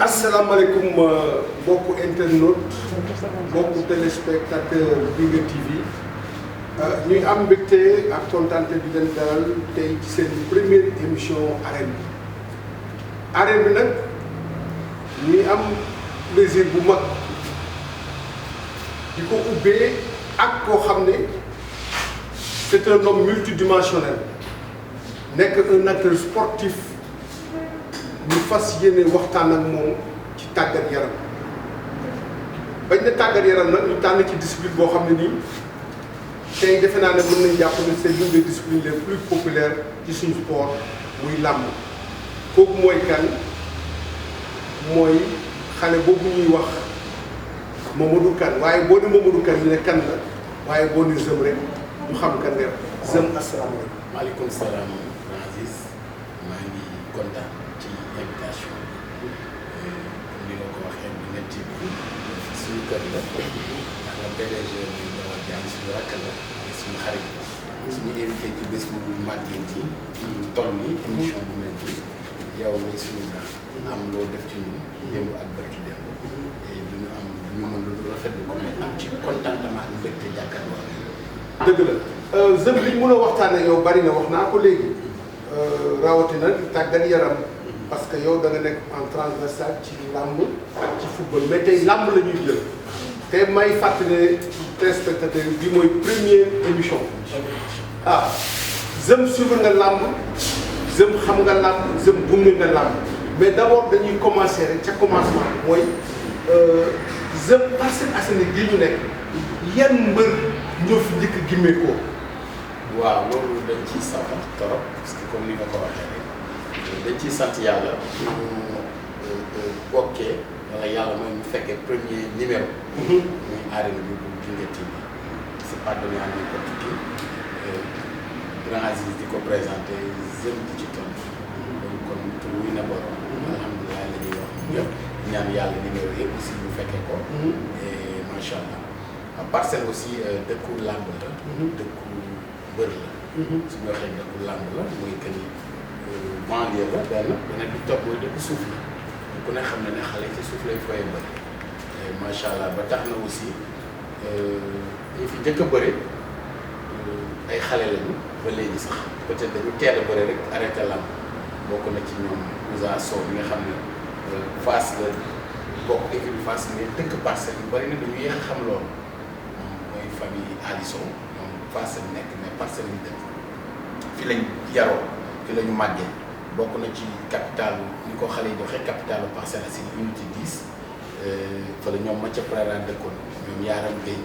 asalaamaaleykum mbokku internaute mbokku téléspectateur Biga TV ñuy am mbégte ak kontaante di leen dalal tey ci seen première émission arène bi nag ñuy am plaisir bu mag di ko ubbee ak koo xam ne c'est un homme multidimensionnel nekk un acteur sportif. ñu fas yéene waxtaan ak moom ci tàggat yaram bañ na tàggat yaram nag ñu tànn ci discipline boo xam ne nii tey defe naa ne mën nañ jàpp ne c'est l'une des disciplines les plus populaires ci suñu sport muy làmb kooku mooy kan mooy xale boobu ñuy wax Mamadou Kane waaye boo ne Mamadou Kane ñu ne kan la waaye boo ne Zeum rek ñu xam kan nga Zeum asalaamaaleykum. maaleykum salaam Aziz maa ngi kontaan ci invitation bi ni nga ko waxee bi nga ci suñu kër la ndax la PDG bi Ndawal Diagne suñu rakk la suñu xarit suñu invité ci bés bu màggee ci toll nii émission bu mel nii yow mi suñu grand am loo def ci ñun démb ak barki démb et du ñu am du ñu mën lu rafetlu ko mais am ci contentement ak mbégte jàkkaarloo dëgg la Zeum li ñu mën a waxtaanee yow bari na wax naa ko léegi rawatina tàggat yaram parce que yow da nga nekk en transversal ci làmb ak ci football mais tey làmb la ñuy jël te may fàttali téléspectateur bi mooy première émission ah Zeum suivre nga làmb Zeum xam nga làmb Zeum gunge nga làmb mais d'abord dañuy commencer rek ca commencement mooy Zeum Parcelles Assainies gi ñu nekk yan mbër ñoo fi njëkk a gimmee ko. waaw loolu dañ ciy sant trop parce que comme ni nga ko waxee rek dañ ciy sant yàlla ñu bokkee wala yàlla mooy mu fekkee premier numéro. muy arène bi bu Biga TV c'est pas donné à n'importe qui grand Aziz di ko présenté Zeum di ci tontu donc kon tur wuy na borom. alhamdulilah la ñuy wax ñëpp ñaan yàlla numéro yëpp aussi ñu fekkee ko. et macha allah Parcelles aussi dëkku làmb la. dëkku mbër la. su ñu waxee dëkku làmb la mooy que ni banlieue la beneen bi topp mooy dëkku suuf la ku ne xam ne ne xale ci suuf lay fooyee bëri macha allah ba tax na aussi ñu fi njëkk a bëri ay xale lañu ba léegi sax peut-être dañu teel a bëri rek arrêté làmb bokk na ci ñoom Ousa Sow bi nga xam ne Fass la bokk équipe Fass mais dëkk Parcelles yu bëri na dañu yéex a xam loolu moom mooy famille Alisson ñoom Fass la nekk mais Parcelles yu dëkk fi lañ yaroo fi la ñu màggee bokk na ci capitale ni ko xale yi doxee capitale Parcelles Assainies unité 10 fa la ñoom Mathia Prera dëkkoon ñoom Yaram Gueye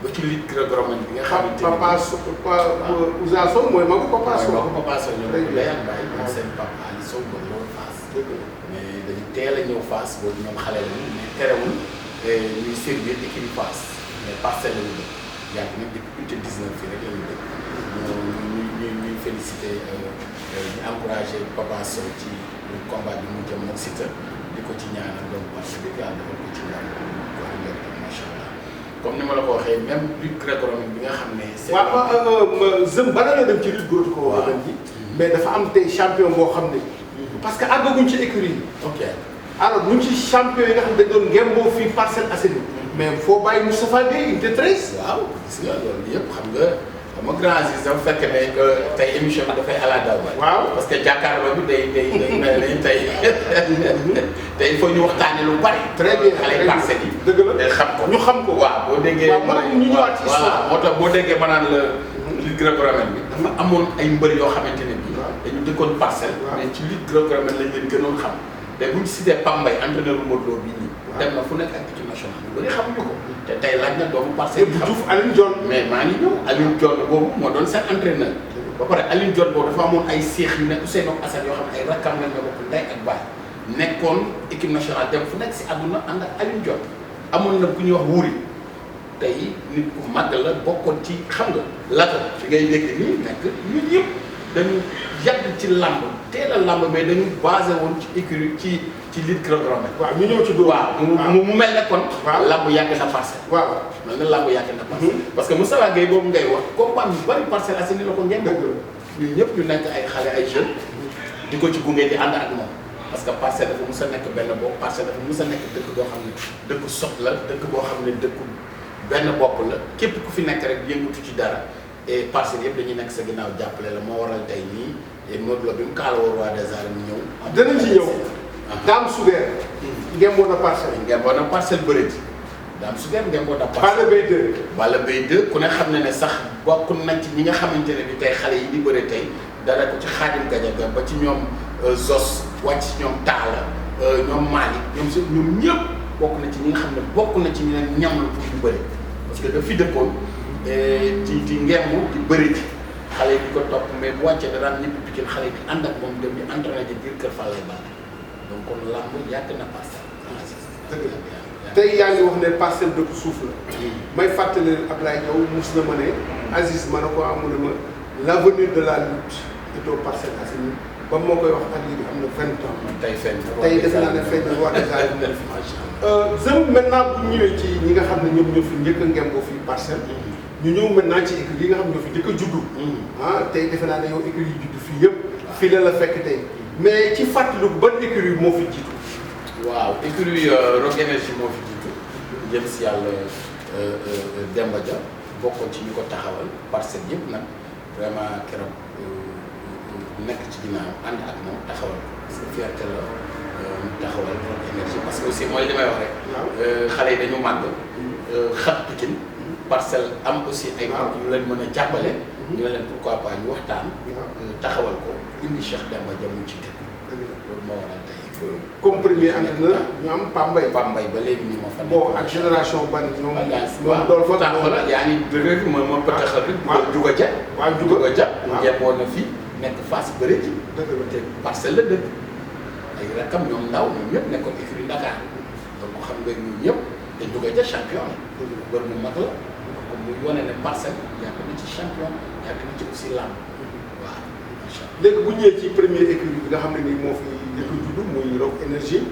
ba ci lutte gréco-romaine bi nga xamante ni Papa Ousa Sow mooy magu Papa Sow. mooy magu Papa Sow ñoom ñu lay am bàyyi ak seen papa Alisson ba loolu Fass mais dañu teel a ñëw Fass boobu ñoom xale lañu mais terewul ñuy servir équipe Fass mais Parcelles lañu dëkk yàgg nag depuis unité 19 fii rek la ñu dëkk ñuy félicité ñu encouragé Papa Sow ci combat bi mu jëm ak Siteu di ko ci ñaanal donc parce que yàlla defal ko ci ñaan ko am macha allah comme ni ma la ko waxee même lutte gréco-romaine bi nga xam ne. waaw Zeum bala nga dem ci lutte gréco-romaine bi mais dafa am tey champion boo xam ne. parce que àggaguñ ci écurie yi. ok alors ñu ngi ci champion yi nga xam ne dañ doon ngemboo fii Parcelles Assainies. mais foo bàyyi Moustapha Gueye unité 13. waaw gis nga loolu yëpp xam nga grand Aziz dafa fekk ne que tey émission bi dafay ala daw. waaw parce que jàkkaarloo bi day mel ni tey tey il faut ñu waxtaanee lu bari. très bien xale Parcelles yi. dëgg la xam ko ñu xam ko. waaw boo déggee. waaw ñu ñëwaat ci histoire moo tax boo déggee ma naan la lutte gréco-romaine bi. dafa amoon ay mbër yoo xamante ne bii. dañu dëkkoon Parcelles. mais ci lutte gréco-romaine lañ leen gënoon xam. te buñ cité Pambay entraîneur Modou Lo bii nii. dem na fu nekk ak équipe nationale ñu bëri xamuñu ko. te tey laaj na doomu Parcelles yi. Diouf Alioune Dione. mais maa ngi ñëw Alioune Dione boobu moo doon seen entraîneur. ba pare Alioune Dione boobu dafa amoon ay seex yu ne Ousseynou Assane yoo xam ne ay rakkam lañ ne bokk ndey ak baay nekkoon équipe nationale dem fu nekk si àdduna ànd ak Alioune Dione amoon na ku ñuy wax Wuri tey nit ku màgg la bokkoon ci xam nga laata fi ngay dégg nii nekk ñun yëpp dañu yàgg ci làmb teel a làmb mais dañu basé woon ci écurie ci lutte gréco-romaine. waaw ñu ñëw ci dóor. waaw mu mel ne kon. waaw làmb yàgg na Parcelles. waaw mel na làmb yàgg na Parcelles. parce que Moustapha Gueye boobu ngay wax combat yu bari Parcelles Assainies la ko ngeen. dëgg la ñun ñëpp ñu nekk ay xale ay jeunes. di ko ci gunge di ànd ak moom. parce que Parcelles dafa mus a nekk benn bopp Parcelles dafa mus a nekk dëkk boo xam ne dëkku sot la dëkk boo xam ne dëkku benn bopp la képp ku fi nekk rek yëngatu ci dara et Parcelles yëpp dañuy nekk sa ginnaaw jàppale la moo waral tey nii et Modou Lo bi mu kaalawoo roi des arènes mu ñëw. danañ ci ñëw. Dame Souguer. ngemboon na Parcelles. ngemboon na Parcelles bëri Dame Souguer ngemboon na Parcelles. Balla Gaye 2. Balla Gaye 2 ku ne xam ne sax bokk nañ ci ñi nga xamante ne bi tey xale yi di bëri tey dara ko ci Khadim Gadiaga ba ci ñoom Zos wàcc ci ñoom Talla ñoom Malick ñoom ñëpp bokk na ci ñi nga xam ne bokk na ci ñu leen ñam la pour ñu bëri parce que daf fi dëkkoon di ngemb di bëri ji xale yi di ko topp mais bu wàccee da daan ñëpp Pikine xale yi di ànd ak moom dem di entraîné ji biir kër Falaye Baldé donc kon làmb yàgg na Parcelles. dëgg la tey yaa ngi wax ne Parcelles dëkk suuf la. may fàttali Ablaye Diaw mus na ma ne Aziz ma ne ko amu ne ma l'avenir de la lutte est aux Parcelles Assainies ba moo koy wax ak lii am na 20 ans. tey feeñ na tey defe naa ne feeñ na roi des arènes. Zem maintenant bu ñëwee ci ñi nga xam ne ñoom ñoo fi njëkk a ngemboo fii Parcelles. ñu ñëw maintenant ci écurie yi nga xam ne ñoo fi njëkk a juddu. Tey defe naa ne yow écurie yi juddu fii yëpp. fii la fekk tey mais ci fàttaliku ban écurie moo fi jiitu. waaw écurie Rock Énergie moo fi jiitu jëm si yàlla Demba Dia bokkoon ci ñu ko taxawal Parcelles yëpp nag vraiment keroog nekk ci ginnaaw ànd ak moom taxawal parce que fierté la ñu taxawal Rock Énergie parce que aussi mooy li may wax rek. xale yi dañu màgg. xat Pikine Parcelles am aussi ay mag yu leen mën a jàppale. ñu ne leen pourquoi pas ñu waxtaan. taxawal ko indi Cheikh Demba Dia mu ci dëkk. loolu moo waral tey. comme premier entraîneur ñu am Pambay. Pambay ba léegi nii moo fa nekk. bon ak génération ban ñoom. waaw dool fa taxawal yaa ngi dëgg ma pëtaxal rek. waaw Juga Dia. waaw Juga Dia. waaw njëkkoon na fi nekk Fass bëri ji. dëgg la te Parcelles la dëkk. ay rakam ñoom ndaw ñoom ñëpp nekkoon écurie Dakar donc xam nga ñun ñëpp te Juga Dia champion la. bër mu mag la. comme muy wane ne Parcelles yàgg na ci champion yàgg na ci aussi làmb waaw macha allah. léegi bu ñëwee ci premier écurie bi nga xam ne nii moo fi njëkk a judd muy Rock Énergie.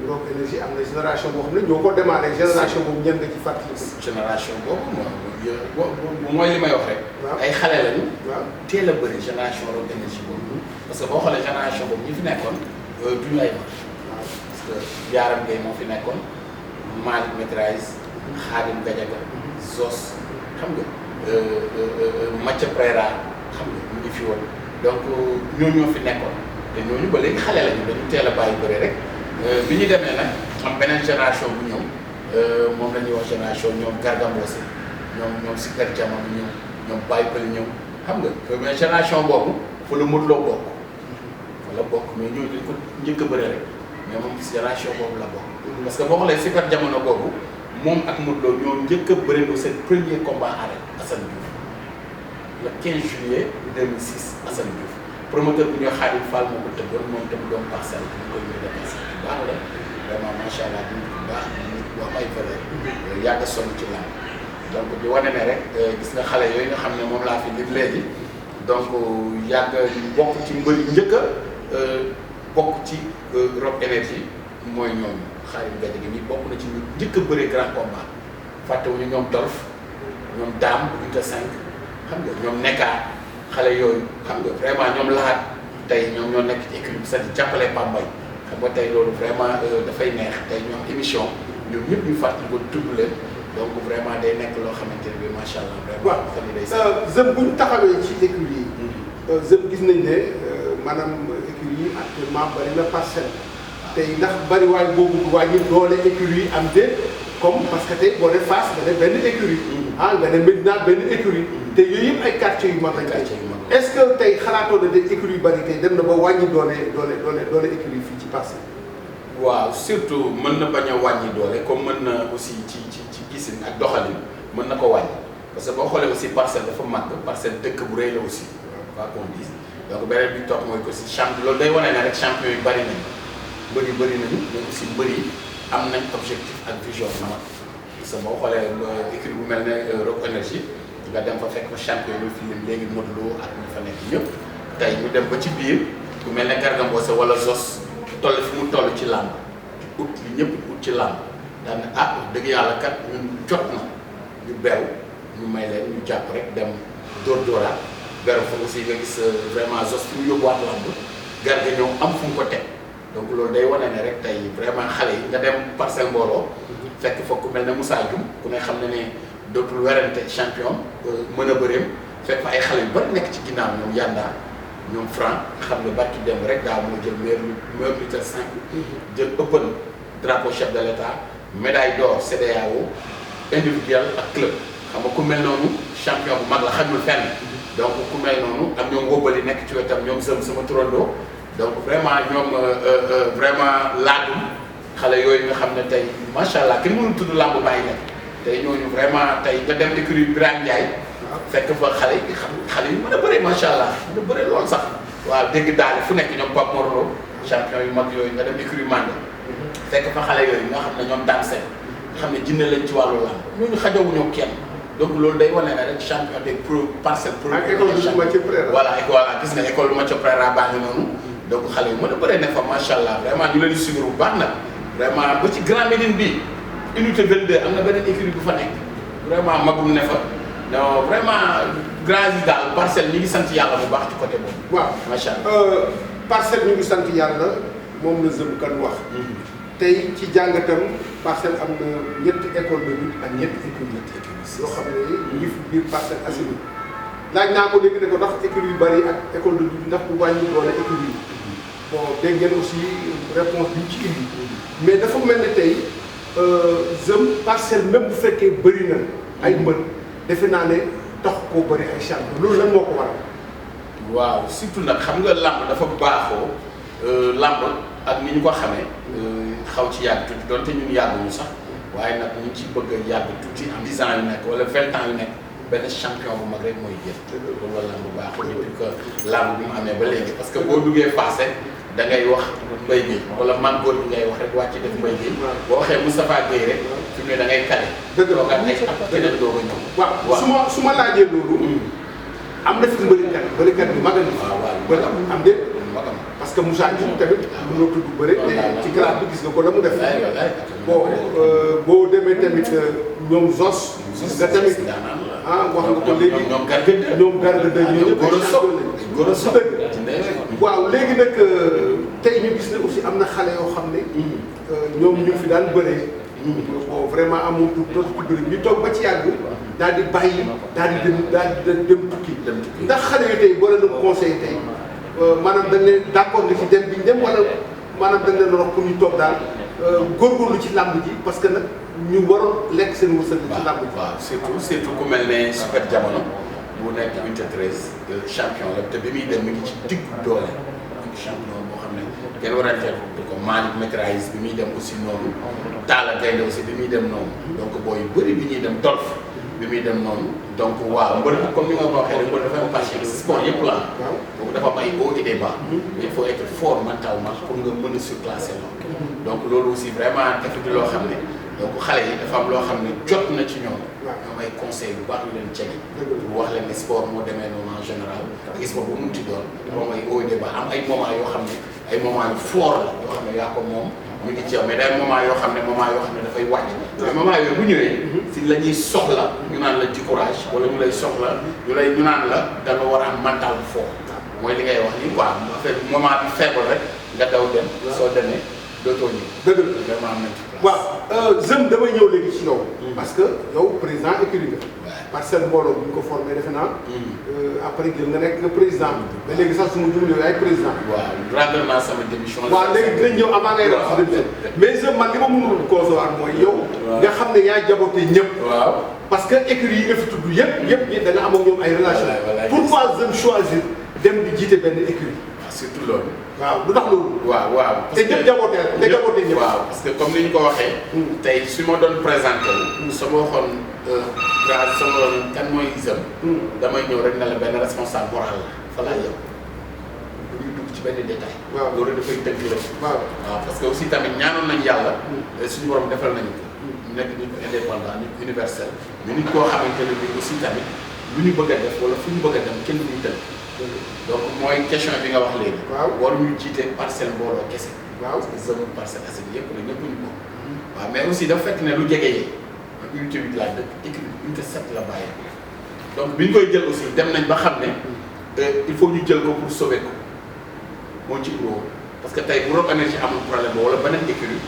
Rock Énergie am na génération boo xam ne ñoo ko démarré génération boobu ñan nga ci fàttali. génération boobu mooy li may wax rek. ay xale lañu. waaw teel a bëri génération Rock Énergie boobu. parce que boo xoolee génération boobu ñi fi nekkoon du ñu ay mag. waaw parce que Diarra Gueye moo fi nekkoon Malick Maîtrise. Khadim Gadiaga. Zos xam nga Mathia Préra xam nga mu ngi fi woon donc ñooñu ñoo fi nekkoon te ñooñu ba léegi xale lañu dañu teel a bàyyi bëri rek bi ñu demee nag am beneen génération bu ñëw moom la ñuy wax génération ñoom Garga Mbossé ñoom Super Jamono ñëw ñoom Baye Pël ñëw xam nga mais génération boobu fa la Modou Lo bokk fa la bokk mais ñooñu dañ ko njëkk a bëri rek mais moom génération boobu la bokk parce que boo xoolee Super Jamono boobu moom ak Modou Lo ñoo njëkk a bëri seen premier combat arène Assane Diouf le 15 juillet 2006 Assane Diouf promoteur bu ñuy Khadim Fall moo ko tëggoon moom itam doom Parcelles ñu koy ñëw defar bu baax la vraiment macha allah di bu baax di wax ay valeur yàgg a sonn ci làmb donc di wane ne rek gis nga xale yooyu nga xam ne moom laa fi lim léegi donc yàgg bokk ci mbër yu njëkk a bokk ci Rock Énergie mooy ñooñu Khadim Gadiaga mi bokk na ci ñu njëkk a bëree grand combat fàttewuñu ñoom Dolf ñoom Dame bu Unité 5 xam nga ñoom nekkaat xale yooyu xam nga vraiment ñoom laat tey ñoom ñoo nekk ci équipe bi sax di jàppale Pambay xam nga tey loolu vraiment dafay neex tey ñoom émission ñoom ñëpp ñu fàttali ko tudd leen donc vraiment day nekk loo xamante ne bi macha allah. vraiment xam day Zem bu ñu taxawee ci écurie yi. Zem gis nañ ne maanaam écurie yi actuellement bari na Parcelles. tey ndax bariwaay boobu wàññi doole écurie yi am déet comme parce que tey boo dee Fass nga def benn écurie. nga ne Médina benn écurie. te yooyu yëpp ay quartiers yu mag lañ tey. est-ce que tey xalaatoo na de écurie yu bari tey dem na ba wàññi doole écurie fii ci Parcelles. waaw surtout mën na bañ a wàññi doole comme mën na aussi ci gisin ak doxalin mën na ko wàññi parce que boo xoolee aussi Parcelles dafa màgg Parcelles dëkk bu rëy la aussi quoi qu'on dise donc beneen bi topp mooy que si champion loolu day wane ne rek champion yu bari nañu mbër yu bëri nañu mais aussi mbër yi am nañ objectif ak vision bu mag parce que boo xoolee équipe bu mel ne Rock Énergie nga dem fa fekk fa champion yu fi lim léegi Modou Lo ak ñu fa nekk ñëpp tey ñu dem ba ci biir ku mel ne Garga Mbossé wala Zos toll fi mu toll ci làmb ut li ñëpp ut ci làmb daan ne wax dëgg yàlla kat ñun jot na ñu beru ñu may leen ñu jàpp rek dem dóoraat beru fa aussi nga gis vraiment Zos fi mu yóbbuwaat làmb Garga ñëw am fu mu ko teg donc loolu day wane ne rek tey vraiment xale yi nga dem Parcelles mbooloo fekk fa ku mel ne Moussa Dioum ku ne xam ne dootul werante champion mën a bëreem fekk fa ay xale yu bari nekk ci ginnaaw ñoom Yanda ñoom Franc xam ne barki dem rek daa moo jël meilleur lutteur 5 jël open drapeau chef de l'État médaille d'or CEDEAO individuel ak club xam nga ku mel noonu champion bu mag la xajul fenn donc ku mel noonu ak ñoom wóbbali nekk ci wetam ñoom sama turandoo donc vraiment ñoom vraiment laadum xale yooyu nga xam ne tey macha allah kenn mënul tudd làmb bàyyi nekk tey ñooñu vraiment tey nga dem écurie Birame Ndiaye fekk fa xale yi xale yu mën a bëre macha allah mën a bëre lool sax waaw dégg daal fu nekk ñoom Pape Morlo champion yu mag yooyu nga dem écurie Mandé fekk fa xale yooyu nga xam ne ñoom daan seen nga xam ne jinne lañ ci wàllu làmb ñooñu xajawuñoo kenn donc loolu day wane ne rek champion des Parcelles pro ak école du Mathieu Préra voilà gis nga école Mathieu Préra baa ngi noonu donc xale yu mën a bëre ne fa macha allah vraiment ñu leen di suivre bu baax nag vraiment ba ci Grand Médine bi unité 22 am na beneen écurie bu fa nekk vraiment magum ne fa non vraiment grand yi daal Parcelles ñu ngi sant yàlla bu baax ci côté boobu. waaw macha allah Parcelles ñu ngi sant yàlla moom la Zëm kan wax. tey ci jàngatam Parcelles am na ñetti école de lutte ak ñetti écurie yoo xam ne ñu ngi fi biir Parcelles Assainies laaj naa ko léegi ne ko ndax écurie yu bari ak école de lutte ndax bu wàññi doole écurie yi bon dégg ngeen aussi réponse bi ñu ci indi mais dafa mel ne tey Zëm Parcelles même bu fekkee bëri na ay mbër defe naa ne tax koo bëri ay champion loolu lan moo ko waral. waaw surtout nag xam nga làmb dafa baaxoo làmb ak ni ñu ko xamee xaw ci yàgg tuuti donte ñun yàgguñu sax waaye nag ñu ngi ciy bëgg a yàgg tuuti en 10 ans yu nekk wala 20 ans yu nekk benn champion bu mag rek mooy jël. loolu la làmb baaxoo depuis que làmb bi mu amee ba léegi parce que boo duggee passé da ngay wax Mbaye Guèye wala man góor bi ngay wax rek wàcc def Mbaye Guèye boo waxee Moustapha Guèye rek fi mu ne da ngay kale. dëgg la nga nekk ak keneen doo ko ñëw. waaw su ma laajee loolu. am na fi bërikat bi mag a ngi. waaw am déet. parce que Moussa Dioum tamit mënoo tudd bëri ci classe bi gis nga ko la mu def. bon boo demee tamit ñoom Zos. nga tamit wax nga ko léegi ñoom Garga de ñoom ñëpp góor a so waaw léegi nag tey ñu gis ne aussi am na xale yoo xam ne ñoom ñu fi daan bëree. bon vraiment amul tout bëri ñu toog ba ci yàgg daal di bàyyi daal di dem tukki ndax xale yu tey boo leen conseillé tey maanaam dañ leen d'accord nga ci dem bi ñu dem wala maanaam dañ leen wax pour ñu toog daal góorgóorlu ci làmb ji parce que nag ñu waroon lekk seen wërsëg ci làmb ji. waaw surtout ku mel ne Super Jamono bu nekk unité 13 champion la te bi muy dem mi ngi ci digg doole champion boo xam ne kenn waranteel ko Malick Maîtrise bi muy dem aussi noonu Talla Gaynde aussi bi muy dem noonu donc booy yu bëri bi ñuy dem Dolf bi muy dem noonu donc waaw mbër comme ni nga ko waxee rek mbër dafa am patience sport yëpp la donc dafa am ay hauts et des bas il faut être fort mentalement pour nga mën a surclasser loolu donc loolu aussi vraiment dafa di loo xam ne donc xale yi dafa am loo xam ne jot na ci ñoom ñoom ay conseil bu baax yu leen cegi pour wax leen ne sport moo demee noonu en général ak sport bu mu ti doon dafa am ay hauts et des bas am ay moments yoo xam ne ay moments yu fort la yoo xam ne yaa ko moom mu ngi ci yow mais day moment yoo xam ne dafay wàcc mais moment yooyu bu ñëwee si la ñuy soxla ñu naan la di courage wala ñu lay soxla ñu naan la da nga war a am mental bu fort mooy li ngay wax nii quoi affaire moment bi faible rek nga daw dem soo demee dootoo ñëw dëgg la vraiment am nañ waaw Zëm damay ñëw léegi ci yow parce que yow président écurie nga Parcelles mbooloo bu ñu ko formé defe naa après jël nga nekk président mais léegi sax su ma jumul yow yaay président waaw rendre naa sama démission waaw léegi dinañ ñëw avant ngay def sa démission mais Zëm man li ma mënul concevoir mooy yow nga xam ne yaa jaboote ñëpp waaw parce que écurie yi nga fi tudd yëpp da nga am ak ñoom ay relation pourquoi Zëm choisir dem di jiite benn écurie surtout loolu waaw lu tax loolu waaw te ñëpp jaboote ñëpp waaw parce que comme ni ñu ko waxee tey su ma doon présenté wu sama waxoon grâce sama kan mooy Zëm damay ñëw rek ne la benn responsable moral la fa laa yem du ñuy dugg ci benn détail loolu dafay tënk rek waaw parce que aussi tamit ñaanoon nañ yàlla suñu borom defal nañu ko ñu nekk nit ko indépendant nit universel mais nit koo xamante ne bi aussi tamit lu ñu bëgg a def wala fu ñu bëgg a dem kenn duñu tënk donc mooy question bi nga wax léegi waruñu jiite Parcelles mbooloo kese parce que Zëm Parcelles Assainies yëpp la ñëpp ñu ko waaw mais aussi dafa fekk ne lu jege yee unité 8 laa dëkk équipe unité 7 la bàyyi donc bi ñu koy jël aussi dem nañ ba xam ne il faut ñu jël ko pour sauver ko moo ci gros parce que tey bu Rock Énergie amul problème ba wala beneen écurie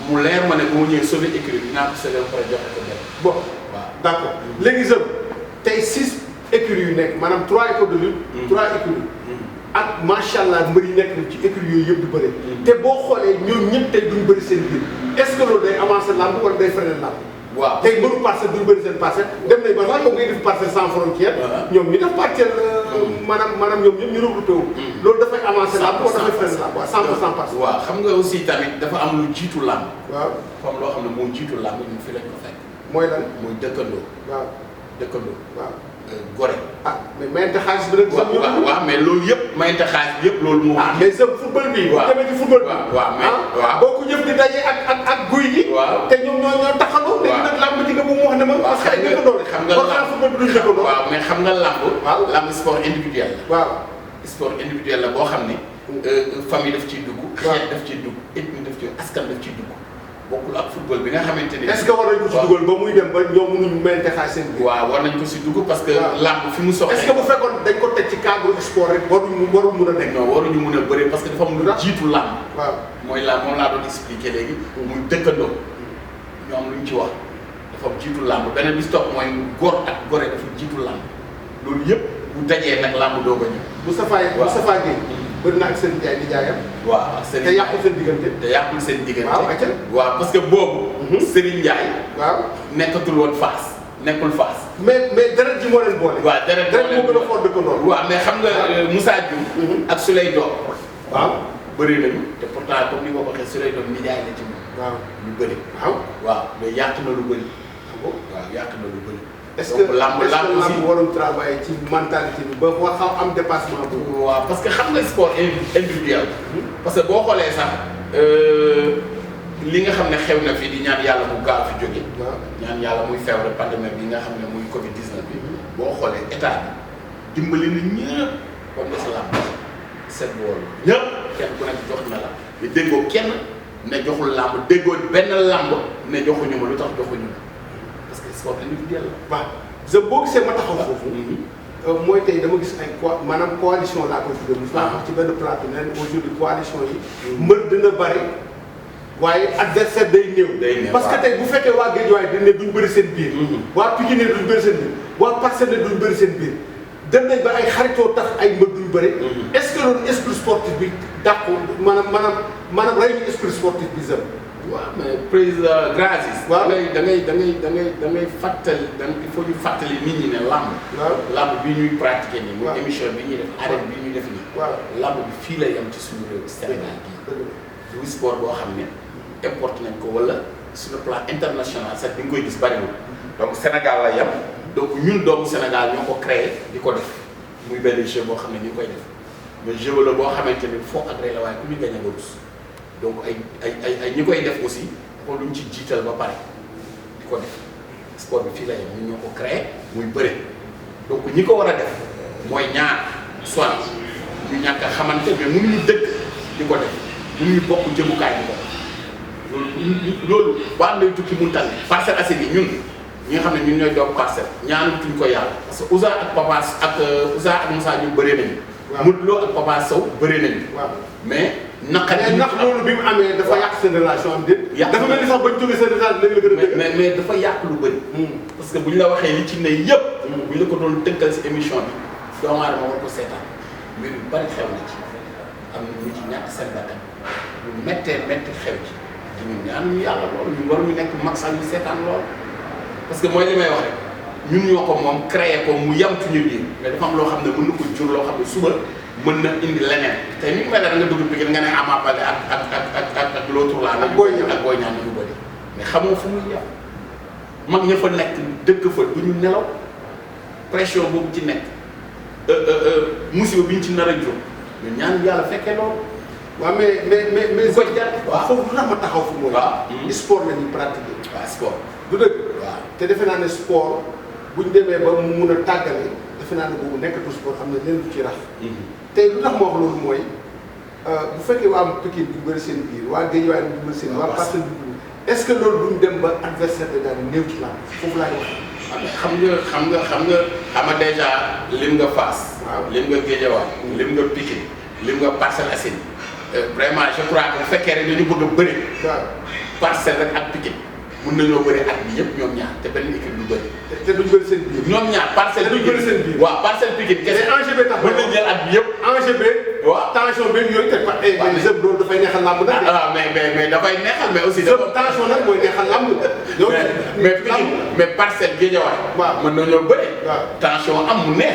mu leer ma ne bu ma ñëwee sauver écurie bi dinaa ko sauver ba pare joxe ko benn. bon waaw d'accord léegi sax tey 6 écuries yu nekk maanaam 3 écoles de lutte. 3 écuries. ak macha allah mbër yi nekk ci écuries yooyu yëpp di bëri. te boo xoolee ñoom ñëpp tey duñ bëri seen biir est-ce que loolu day avancer làmb wala day freiner làmb. waaw tey mbëru parcelle duñ bëri seen parcelle dem nañ ba sax yow ngay def parcelle sans frontière. ñoom ñu def parcelle maanaam ñoom ñëpp ñu regroupé wu. loolu dafay avancer làmb wala dafay freiner làmb waaw 100% parcelle. waaw xam nga aussi tamit dafa am lu jiitu làmb. waaw comme loo xam ne moo jiitu làmb ñun fi lañ ko fekk. mooy lan mooy dëkkandoo. waaw dëkkandoo. waaw. Gore. ah mais mayante xaalis bi nag. waaw mais loolu yëpp mayante xaalis bi yëpp loolu moo. ah mais sa football bi. waaw demee ci football bi. waaw mais waaw boo ko ñëpp di daje ak guy gi. waaw te ñoom ñoo taxaloo. léegi nag làmb ji nga bu mu wax ne ma. parce que ay dëkkandoo la. xam nga làmb football bi duñ dëkkandoo. waaw mais xam nga làmb. waaw làmb sport individuel la. waaw sport individuel la boo xam ne. famille daf ciy dugg. waaw xeet daf ciy dugg ethnie daf ciy askan daf ciy dugg. bokkul ak football bi nga xamante ni. est-ce que war nañ ko si dugal ba muy dem ba ñoom mënuñu mayante xaalis seen biir. waaw war nañ ko si dugg parce que. làmb fi mu soxee. est-ce que bu fekkoon dañ ko teg ci cadre sport rek warul mun a nekk. non waruñu mun a bëri parce que dafa am lu jiitu làmb. waaw mooy làmb moom laa doon expliqué léegi. muy dëkkandoo. ñu am lu ñu ci wax dafa am jiitu làmb beneen bi si topp mooy góor ak gore dafa jiitu làmb loolu yëpp bu dajee nag làmb doo ko ñëw. Moustapha Gueye bëri na ak seen jaay di jaayam. waaw ak seen te yàqul seen diggante. te yàqul seen diggante. waaw acca waaw parce que boobu. Serigne Ndiaye. waaw nekkatul woon Fass nekkul Fass. mais deret ji moo leen boole. waaw deret moo gën a fort dëkkandoo. waaw mais xam nga Moussa Diouf. ak Souley Dor. waaw bëri nañu te pourtant comme ni ma ko waxee Souley Dor nijaay la ci moom. waaw lu bëri. waaw mais yàq na lu bëri. waaw yàq na lu bëri. est-ce que lamb aussi waroon travailler ci mentalité bi ba wax xaw am dépassement boobu. waaw parce que xam nga sport individuel. parce que boo xoolee sax li nga xam ne xew na fi di ñaan yàlla mu gaaw fi jóge. ñaan yàlla muy feebar pandémie bi nga xam ne muy Covid 19 bi. boo xoolee état bi dimbali na ñëpp ba mu des lamb seet boolu ñëpp kenn ku nekk jox na la mais déggoo kenn ne joxul lamb déggoo benn lamb ne joxuñu ma lu tax joxuñu ma. parce que sport individuel la. waaw boo gisee ma taxaw foofu. mooy tey dama gis ay maanaam coalition laa koy tuddee. waaw wax ci benn plateau nee na aujourd'hui coalition yi. mbër dina bëri waaye adversaire day néew. parce que tey bu fekkee waa Guédiawaye dañ ne duñ bëri seen biir. waa Pikine duñ bëri seen biir. waa Parcelles duñ bëri seen biir. dem nañ ba ay xaritoo tax ay mbër duñ bëri. est-ce que loolu esprit sportif bi dàqu maanaam rey ñu esprit sportif bi sax. waaw mais président Grazis. waaw da ngay fàttali il faut ñu fàttali nit ñi ne làmb. waaw làmb bi ñuy pratiquer nii. waaw muy émission bi ñuy def arène bi ñuy def nii. waaw làmb bi fii lay am ci suñu réew Sénégal gii. du sport boo xam ne importé nañ ko wala sur le plan international sax di nga koy gis bariwul. donc Sénégal la yem. donc ñun doomu Sénégal ñoo ko créé di ko def muy benn jeu boo xam ne ñu ngi koy def mais jeu la boo xamante ni foo agré la waaye ku ñu gañ a nga rus. donc ay ñi koy def aussi xool lu ñu ci jiital ba pare di ko def sport bi fii la yem ñun ñoo ko créé muy bëre donc ñi ko war a def mooy ñaar soit ñu ñàkk a xamante mais mënuñu dëkk di ko def mënuñu bokk jëmukaay di ko def loolu waa nday tukki mun tal Parcelles Assainies ñun ñi nga xam ne ñun ñooy doom Parcelles ñaanutuñ ko yàlla parce que Ouza ak Papa ak Ouza ak Moussa ñu bëree nañu. waaw Modou Lo ak Papa Sow bëree nañu. waaw mais. naqari ndax loolu bi mu amee dafa yàq seen relation am déet. dafa mel ni sax bañ jógee seen relation léegi la gën a dëgg. mais dafa yàq lu bëri. parce que bu ñu la waxee li ci ne yëpp. bu ñu la ko doon tënkal si émission bi doomu aadama war ko seetaan mbir yu bari xew na ci am na ñu ci ñàkk seen bakkan lu méttee métti xew ci ñun ñaanuñu yàlla loolu ñun waruñu nekk mag sax ñu seetaan lool. parce que mooy li may wax rek ñun ñoo ko moom créé ko mu yam suñu biir mais dafa am loo xam ne mën na ko jur loo xam ne suba. mën na indi leneen te ni mu mel ne da nga dugg Pikine nga ne Ama Baldé ak l'autre là. ak Boy Niang ñu bëri mais xamoo fu muy yem mag ña fa nekk dëkk fa du ñu nelaw pression boobu ci nekk musiba bi ñu ci nar a jóg ñu ñaan yàlla fekkee loolu. waaw mais ko jar waaw foofu lu tax ma taxaw fu mooy. waaw sport la ñuy pratiquer. waaw sport du dëgg. waaw te defe naa ne sport bu ñu demee ba mu mun a tàggale. defe naa ne boobu nekkatu sport am na leen lu ci rax. tey lu tax ma wax loolu mooy bu fekkee waa Pikine du bëri seen biir waa Guédiawaye du bëri seen waa Parcelles du est-ce que loolu duñ dem ba adversaire de daal néew ci làmb foofu laay wax. xam nga déjà lim nga Fass. waaw lim nga Guédiawaye. lim nga Pikine lim nga Parcelles Assainies vraiment je crois que bu fekkee rek dañu bëgg a bëri. waaw Parcelles rek ak Pikine mun nañoo bëri at bi yëpp ñoom ñaar te benn équipe du bëri. te duñ bëri seen biir. ñoom ñaar Parcelles te duñ bëri seen biir. waaw Parcelles Pikine kese. mais enjeu bi tax mën nañ jël at bi yëpp. enjeu bi. waaw tension bi yooyu te pa jëm loolu dafay neexal làmb nag. ah mais dafay neexal mais aussi. dafa tension nag mooy neexal làmb. yow mais Pikine mais Parcelles Guédiawaye. waaw mën nañoo bëri. waaw tension am mu neex.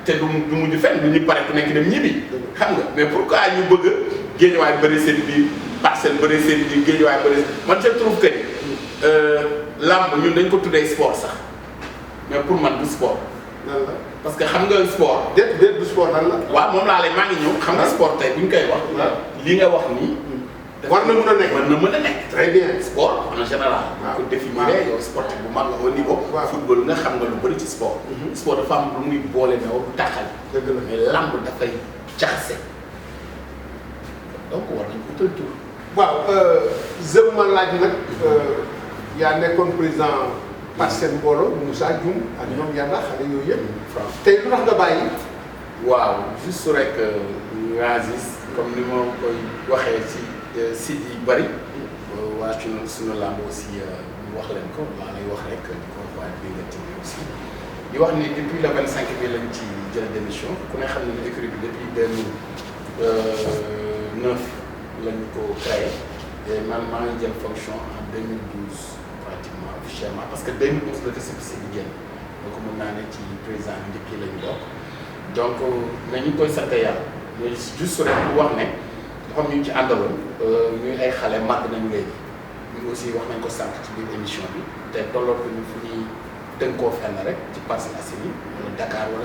te du mujj fenn du ñu pare ku nekk dem ñibbi. xam nga mais pourquoi ñu bëgg Guédiawaye bëri seen biir Parcelles bëri seen biir Guédiawaye bëri man je trouve que làmb ñun dañ ko tuddee sport sax mais pour man du sport. lan la parce que xam nga sport. déet du sport lan la. waaw moom laa lay maa ngi ñëw. xam nga sport tey bu ñu koy wax. li nga wax nii. war na mën a nekk war na mën a nekk. très bien sport en général. waaw ko définir yow sportif bu mag la au niveau. football nga xam nga lu bëri ci sport. sport dafa am lu muy boole mais warul taxal. dëgg la mais lamb dafay jaxase donc war nañ ko utal tur. waaw Zem ma laaj nag yaa nekkoon président Parcelles mbooloo Moussa Dioum ak ñoom yàlla xale yooyu yëpp. tey lu tax nga bàyyi. waaw juste rek Aziz comme ni ma koy waxee ci site yi bëri waa suñu lamb aussi ñu wax leen ko maa lay wax rek di ko waa Binga TV aussi di wax ni depuis le 25 bi lañ ci jël démission ku ne xam ne écurie bi depuis 2009 lañ ko créé et man maa ngi jël fonction en 2012 pratiquement officiellement parce que 2012 la récépissé bi génn donc mën naa ne ci président bi njëkk yi la ñu bokk donc mais ñu koy sant yàlla mais juste rek pour wax ne dafa am ñu ci àndaloon ñuy ay xale màgg nañu léegi ñun aussi wax nañ ko sànq ci biir émission bi te tolloon ñu fu ñuy tënkoo fenn rek ci Parcelles Assainies wala Dakar wala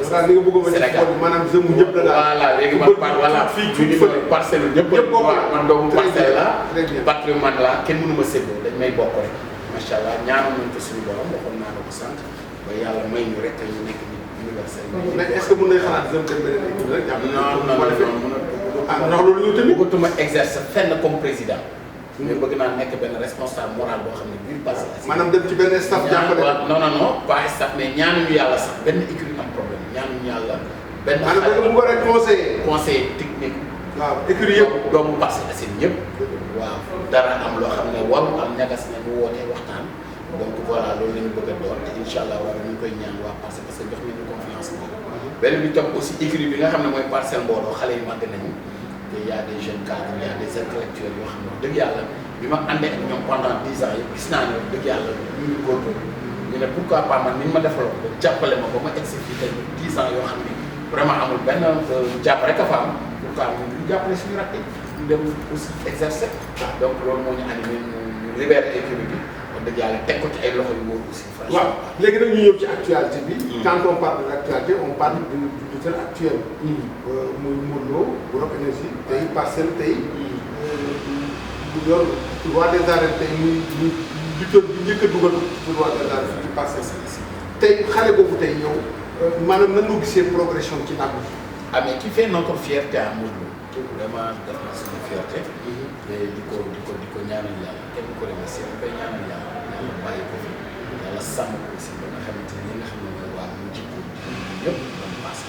Sénégal maanaam Zem ñëpp la daal. voilà léegi man voilà fii parcelle ñëpp man doomu parcelle la patrimoine la kenn mënu ma séddoo dañ may bokk rek macha allah ñaanoon nañ ko suñu borom waxoon naa la ko sànq ba yàlla may ñu rek ñu nekk ni universel. mais est-ce que mën nañ xalaat Zem dem beneen équipe rek. non ndax loolu ñu tamit. bëggatuma exercer fenn comme président. mais bëgg naa nekk benn responsable moral boo xam ne biir Parcelles Assainies. maanaam dem ci benn staff jàppale. non pas staff mais ñaanuñu yàlla sax benn écurie am problème ñaanuñu yàlla. benn xale maanaam bu war a conseiller technique. waaw écurie yëpp doomu Parcelles Assainies ñëpp. waaw dara am loo xam ne waru am ñagas na mu wootee waxtaan. donc voilà loolu la ñu bëgg a doon te incha allah war ñu koy ñaan waa Parcelles parce que jox nañu confiance boobu. benn bi topp aussi écurie bi nga xam ne mooy Parcelles mbooloo xale yi màgg nañu. il y a des jeunes cadres il y a des intellectuels yoo xam ne wax dëgg yàlla bi ma àndee ak ñoom pendant 10 ans yëpp gis naa ne wax dëgg yàlla ñu ngi góorgóorlu ñu ne pourquoi pas man ni ma defaloon ba jàppale ma ba ma egsi fii tey 10 ans yoo xam ne vraiment amul benn jàpp rek a fa am pourquoi ñu jàppale suñu rakk ñu dem aussi exercer donc loolu moo ñu animé ñu libéré écurie bi wax dëgg yàlla teg ko ci ay loxo yu wóor aussi. waaw léegi nag ñu ñëw ci actualité bi. quand on parle de l'actualité on parle du lutteur actuel. muy Modou Lo bu Rock Énergie tey Parcelles tey. bu yor roi des arènes tey muy lutteur bi njëkk a dugal roi des arènes ci Parcelles. tey xale boobu tey yow maanaam nan nga gisee progression ci làmb bi. ah mais qui fait notre fierté à Modou Lo vraiment def na suñu fierté. te di ko ñaanal yàlla kenn du ko remercier dañ koy ñaanal yàlla yàlla bàyyi ko fi yàlla sàmm ko aussi ba nga xamante ni nga xam ne mooy waa mu jikko ñëpp doon passé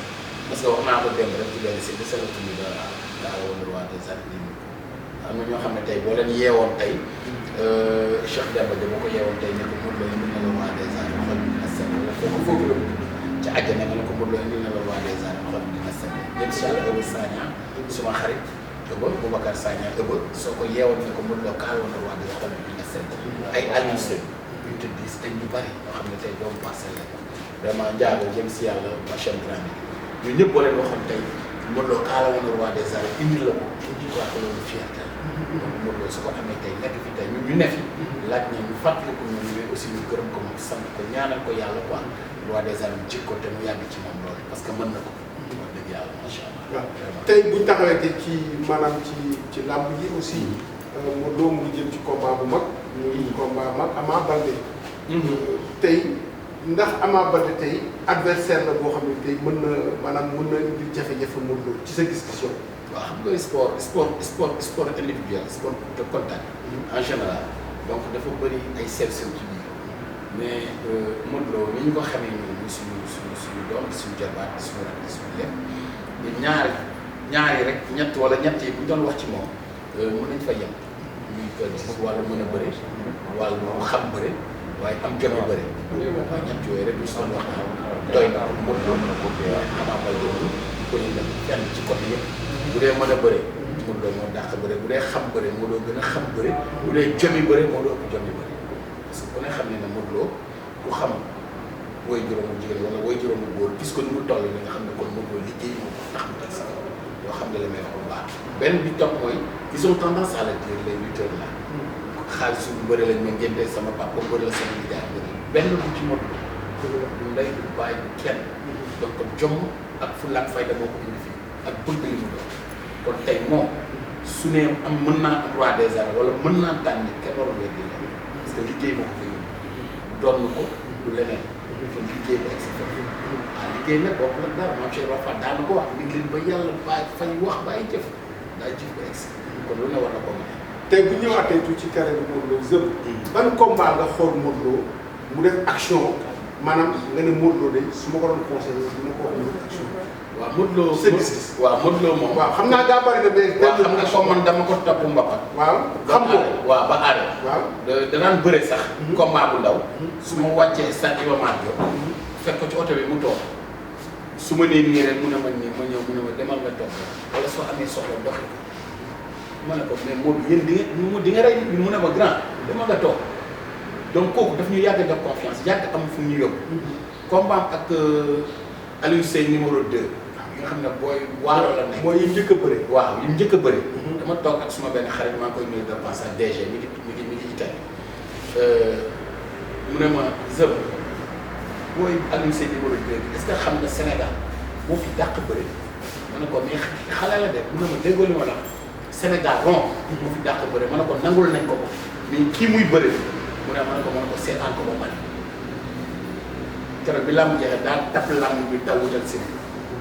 parce que wax naa ko démb rek ci benn si de sala tumi daa woon roi des arènes am na ñoo xam ne tey boo leen yeewoon tey Cheikh Demba Dia boo ko yeewoon tey ne ko Modou Lo indi na la roi des arènes xol bi dina set wala foo ko foog la ci àjjana nga ne ko Modou Lo indi na la roi des arènes xol bi dina set yéen si yàlla Eumeu Sagna suma xarit ëba Boubacar Sagna ëba soo ko yeewoon ne ko Modou Lo kaay woon na roi des arènes bi dina set ay Aliou Seye ñu te diis ay ñu bari ñoo xam ne tey doomu Parcelles la vraiment njaago jëm si yàlla machine grande ñu ñëpp boo leen waxoon tey Modou Lo kaala woon na roi des arènes indi la ko je crois que loolu fierté donc Modou Lo su ko amee tey nekk fi tey ñun ñu ne fi laaj na ñu fàttali ko ñoom mais aussi ñu gërëm ko moom sant ko ñaanal ko yàlla quoi roi des arènes jikko te mu yàgg ci moom loolu parce que mën na ko wax dëgg yàlla macha allah. waaw tey bu ñu taxawee ci maanaam ci làmb ji aussi Modou Lo mu ngi jëm ci combat bu mag muy combat mag Ama Baldé tey ndax Ama Baldé tey adversaire la boo xam ne tey mën na maanaam mën na indi jafe-jafe Modou Lo ci sa gis-gis yow. waaw xam nga sport individuel sport de contact en général donc dafa bëri ay sew-sew ci biir mais Modou Lo ni ñu ko xamee ñun muy suñu doom suñu jarbaat suñu rakk suñu lépp ñun ñaari ñaari rek ñett wala ñett yi bu ñu doon wax ci moom mën nañ fa yem muy que wàllu mën a bëri wàllu xam bëri waaye am jom a bëri waaye ñett yooyu rek ñu si doon wax doy na Modou Lo Ama Baldé ñu ko ñu dem fenn ci côté yëpp bu dee mën a bëri Modou Lo moo dàq bëri bu dee xam bëri Modou Lo gën a xam bëri bu dee jomi bëri Modou Lo ëpp jomi bëri parce que ku ne xam ne ne Modou Lo ku xam woy juróomu jigéen wala woy juróomu góor gis ko ni mu toll ni nga xam ne kon Modou Lo liggéey moo ko tax mu teg sax yoo xam ne la may wax bu baax benn bi topp mooy ils ont tendance à le dire les lutteurs là xaalis su bëri lañ ma ngénte sama papa bëri la sama nijaay bëri benn bu ci Modou Lo du ndey du bàyyi du kenn donc jom ak fulla ak fayda moo ko indi fii ak bëgg li mu doon kon tey moom su ne am mën naa am roi des arènes wala mën naa tànn nit kenn warul weddi leen parce que liggéey moo ko fi doon na ko du leneen kon liggéey ba egg si foofu liggéey nag bokk nag dara maam Cheikh Rafa daan na ko wax liggéey ba yàlla bàyyi fay wax bàyyi jëf daa jëf ba egg si kon lu ne war na ko mën tey bu ñëwaatee tuuti ci carrière bi Modou Lo Zeub ban combat nga xool Modou Lo mu def action maanaam nga ne Modou Lo de su ma ko doon conseillé dina ko wax mu def action. waaw Modou Lo waaw Modou Lo moom. waaw xam naa daa bari na mais. waaw xam nga comme man dama ko topp mbapat. waaw xam ko waaw ba aare. waaw danaan bëre sax. combat bu ndaw. su ma wàccee stade Iba Mar Diop. fekk ko ci oto bi mu toog. su ma nee nii rek mu ne ma nii ma ñëw mu ne ma demal nga toog wala soo amee soxla doxi ko. ma ne ko mais Modou yéen di nga rey mu ne ma grand demal nga toog donc kooku daf ñu yàgg def confiance yàgg am fu ñu yóbbu. combat ak Aliou Seye numéro 2. nga xam ne booy waalo la nekk. mooy yi njëkk a bëri. waaw yi njëkk a bëri. dama toog ak suma benn xarit maa ngi koy nuyu de passage DG mi ngi Italie mu ne ma Zeub booy Aliou Seye numéro 2 bi est-ce que xam nga Sénégal moo fi dàq bëri ma ne ko mais xale la de mu ne ma déggoo li ma la Sénégal moo fi dàq bëri ma ne ko nangul nañ ko ko mais kii muy bëri mu ne ma ne ko seetaan ko ba pare keroog bi làmb jeexee daal tapp làmb bi taw wutal si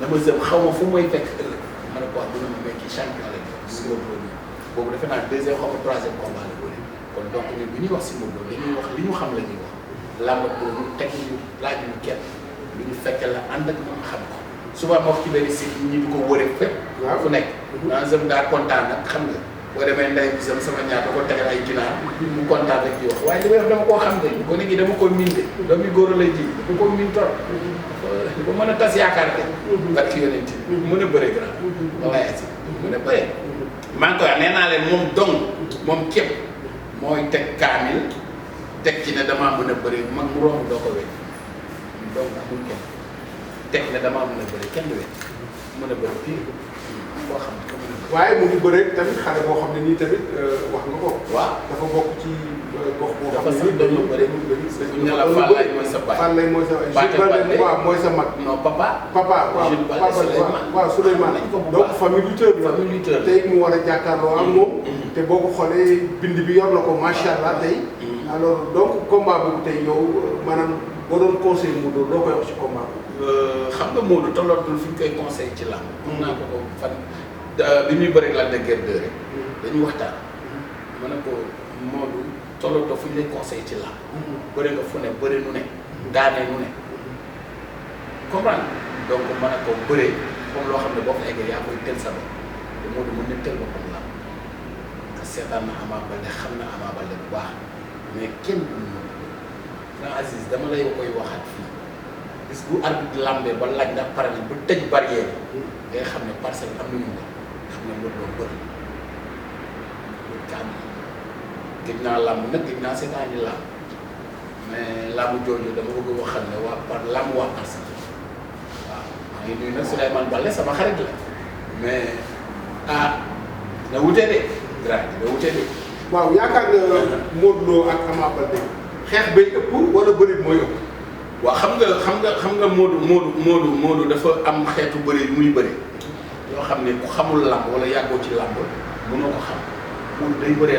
dama Zeub xaw ma fu may fekk ëllëg ma ne ko wax dina ma may kii champion lañ ko si Modou Lo boobu defe naa deuxième xaw ma troisième combat la bëri kon donc ñun bu ñuy wax si Modou Lo dañuy wax li ñu xam la ñuy wax làmb boobu teg ñu laaj ñu kenn lu ñu fekke la ànd ak moom xam ko souvent ma wax ci benn site ñi di ko wëree fépp fu nekk dans Zeub daa kontaan nag xam nga boo demee nday bi sama ñaar da ko tegal ay ginaar mu kontaan rek di wax waaye li may wax dama koo xam de ko nit ñi dama ko miin de doomi góor lay ji dama ko miin trop ba mën a tas yaakaar de barki yonent bi mën a bëre grand wallaay asi mën a bëre maa ngi koy wax nee naa leen moom dong moom képp mooy teg kaamil teg ci ne damaa mën a bëre mag mu romb doo ko wéy donc amul kenn teg ne damaa mën a bëre kenn du wéy mën a bëre pire boo xam ne ko mën a bëre waaye mu ngi bëre tamit xale boo xam ne nii tamit wax nga ko. waaw dafa bokk ci gox boo xam dafa sax doon na bëre bu ñu la Fallaye mooy sa baay Fallaye mooy sa baay waaw mooy sa mag. non papa waaw Jules Baldé papa Souleymane waaw Souleymane donc famille lutteur la famille lutteur la tey mu war a jàkkaarloo ak moom te boo ko xoolee bind bi yor na ko macha allah tey alors donc combat boobu tey yow maanaam boo doon conseil Modou Lo doo koy wax ci combat boobu. xam nga Modou tollootul fi ñu koy conseil ci làmb. mun naa ko fan bi muy bëri la de guerre de rek dañu waxtaan ma ne ko Modou tollootoo fu ñu lay conseil ci làmb. bëri nga fu ne bëri nu ne daanee nu ne comprendre donc ma ne ko bëree comme loo xam ne boo fa eggee yaa koy tël sa bopp te Modou mën na tël boppam làmb parce que seetaan na Ama Baldé xam na Ama Baldé bu baax mais kenn du Grand Aziz dama lay koy waxaat fii bis bu arbitre lambee ba laaj ndax pare na ba tëj barrière yi ngay xam ne parcelle am nañu ko xam ne Modou Lo bëri loolu kaam yi gëj naa lamb nag gëj naa seetaan yi lamb mais lamb jooju dama bëgg wax xam ne waa par lamb waa parcelle waaw maa ngi nuyu nag Souleymane Baldé sama xarit la mais na wutee de grand na wutee de waaw yaakaar nga Modou Lo ak Ama Baldé xeex bay ëpp wala bëri mooy ëpp. waaw xam nga Modou dafa am xeetu bëri yu muy bëri yoo xam ne ku xamul làmb wala yàggoo ci làmb mënoo ko xam Modou day bëree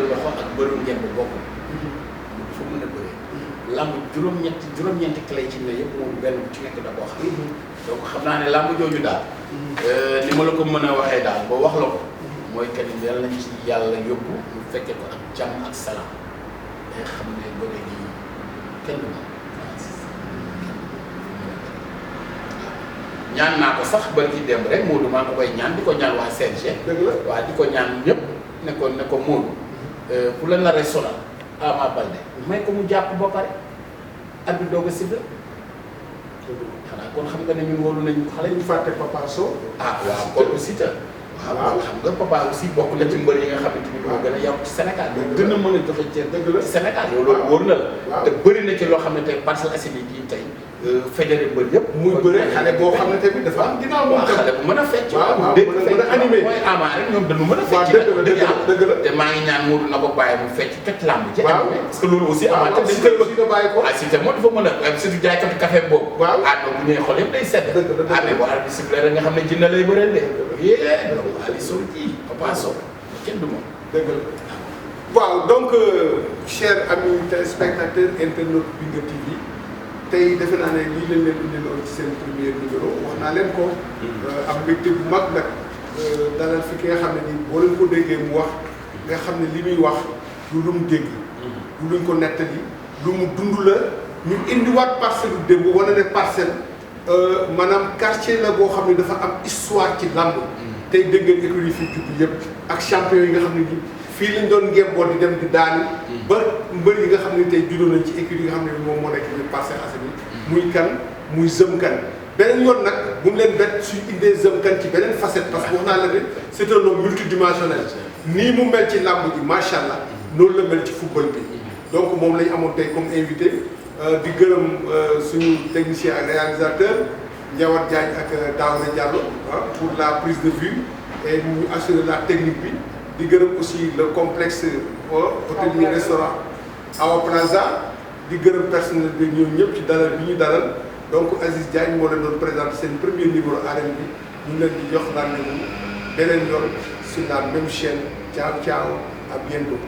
loxo ak bëru ngemb bokk dafa mën a bëree làmb juróom-ñeenti clé ci ne yëpp moom benn bu ci nekk da koo xam donc xam naa ne làmb jooju daal ni ma la ko mën a waxee daal ba wax la ko mooy que ni yàlla nañ ci yàlla yóbbu ñu fekkee ko ak jàmm ak salaam day xam ne bëre gi kenn du ñaan naa ko sax ba ci démb rek Modou maa ngi koy ñaan di ko ñaan waa CNG. dëgg la waaw di ko ñaan ñëpp ne ko Modou bu la naree sonal Ama Baldé may ko mu jàpp ba pare at bi doog a sifflé xanaa kon xam nga ne ñun wóolu nañu xale ñu fàtte Papa Sow. waaw kon aussi waaw xam nga Papa aussi bokk na ci mbër yi nga xamante ni moo gën a yaru ci Sénégal moo gën a mën a joxe cër ci Sénégal yow loolu wóor na la te bëri na ci loo xam ne tey Parcelles Assainies yi tey fédéré mbër yëpp muy bëre xale boo xam ne tamit dafa am ginnaaw moom tam xale bu mën a fecc waaw dégg mën a animé mooy Ama rek ñoom dañu mën a fecc dëgg la te maa ngi ñaan Modou na ko bàyyi mu fecc toj làmb ci animé parce que loolu aussi Ama tam dañ si koy aussi nga bàyyi ko si te moo dafa mën a surtout jaaykatu café boobu waaw donc bu ñëwee xol yëpp day sedd mais bu arbitre sifflé rek nga xam ne jinna lay bëreel de Ali Sow ji Papa Sow kenn du moom dëgg la waaw donc chers amis téléspectateurs internautes Binguer TV tey defe naa ne lii lañ leen indiloon ci seen premier numéro wax naa leen ko am mbégte bu mag nag dalal fi ki nga xam ne nii boo leen ko déggee mu wax nga xam ne li muy wax du lu mu dégg du luñ ko nettali lu mu dund la ñu indiwaat Parcelles démb wane ne Parcelles maanaam quartier la boo xam ne dafa am histoire ci làmb tey dégg ngeen écurie fii juddu yëpp ak champion yi nga xam ne nii fii lañ doon ngemboo di dem di daani ba mbër yi nga xam ne tey juddoo nañ ci écurie yi nga xam ne moom moo nekk biir Parcelles Assainies muy kan muy Zëm Kan beneen yoon nag bu mu leen bett suñ indee Zëm Kan ci beneen facette parce que wax naa la ne c'est un homme multidimensionnel nii mu mel ci làmb ji macha allah noonu la mel ci football bi donc moom lañ amoon tey comme invité di gërëm suñu technicien ak réalisateur Ndiawar Diagne ak Daouda Diallo pour la prise de vue et ñu assurer la technique bi di gërëm aussi le complexe hôtelier restaurant Awa Plaza di gërëm personnel bi ñoom ñëpp ci dalal bi ñu dalal donc Aziz Diagne moo leen doon présenté seen premier numéro arène bi ñu leen di jox rendez-vous beneen yoon sur la même chaîne ciao ciao à bientôt.